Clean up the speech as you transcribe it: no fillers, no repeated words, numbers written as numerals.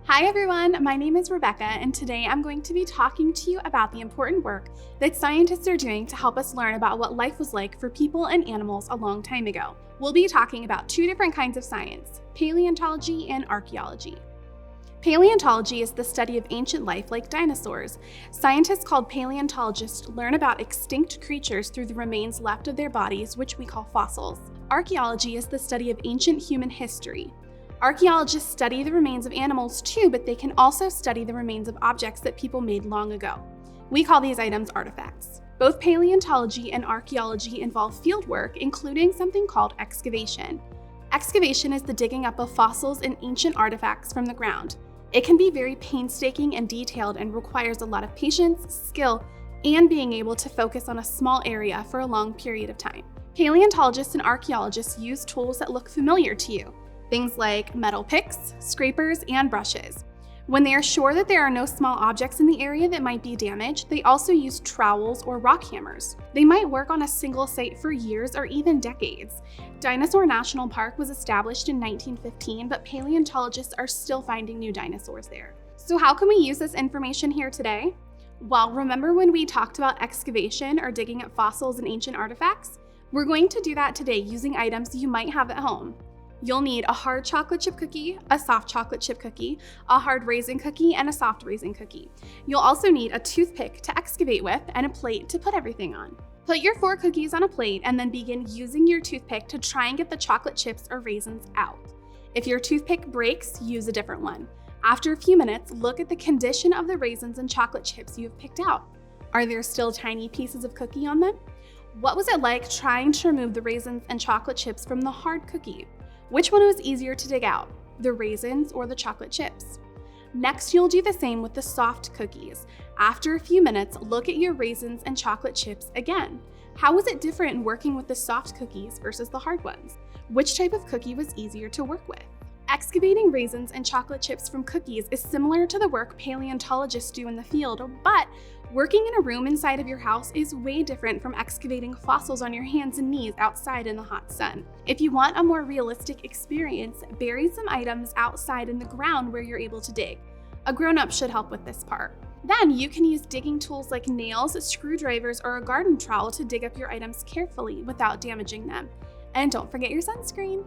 Hi everyone, my name is Rebecca, and today I'm going to be talking to you about the important work that scientists are doing to help us learn about what life was like for people and animals a long time ago. We'll be talking about two different kinds of science, paleontology and archaeology. Paleontology is the study of ancient life like dinosaurs. Scientists called paleontologists learn about extinct creatures through the remains left of their bodies, which we call fossils. Archaeology is the study of ancient human history. Archaeologists study the remains of animals too, but they can also study the remains of objects that people made long ago. We call these items artifacts. Both paleontology and archaeology involve fieldwork, including something called excavation. Excavation is the digging up of fossils and ancient artifacts from the ground. It can be very painstaking and detailed and requires a lot of patience, skill, and being able to focus on a small area for a long period of time. Paleontologists and archaeologists use tools that look familiar to you. Things like metal picks, scrapers, and brushes. When they are sure that there are no small objects in the area that might be damaged, they also use trowels or rock hammers. They might work on a single site for years or even decades. Dinosaur National Park was established in 1915, but paleontologists are still finding new dinosaurs there. So how can we use this information here today? Well, remember when we talked about excavation or digging up fossils and ancient artifacts? We're going to do that today using items you might have at home. You'll need a hard chocolate chip cookie, a soft chocolate chip cookie, a hard raisin cookie, and a soft raisin cookie. You'll also need a toothpick to excavate with and a plate to put everything on. Put your 4 cookies on a plate and then begin using your toothpick to try and get the chocolate chips or raisins out. If your toothpick breaks, use a different one. After a few minutes, look at the condition of the raisins and chocolate chips you have picked out. Are there still tiny pieces of cookie on them? What was it like trying to remove the raisins and chocolate chips from the hard cookie? Which one was easier to dig out, the raisins or the chocolate chips? Next, you'll do the same with the soft cookies. After a few minutes, look at your raisins and chocolate chips again. How was it different in working with the soft cookies versus the hard ones? Which type of cookie was easier to work with? Excavating raisins and chocolate chips from cookies is similar to the work paleontologists do in the field, but working in a room inside of your house is way different from excavating fossils on your hands and knees outside in the hot sun. If you want a more realistic experience, bury some items outside in the ground where you're able to dig. A grown-up should help with this part. Then you can use digging tools like nails, screwdrivers, or a garden trowel to dig up your items carefully without damaging them. And don't forget your sunscreen.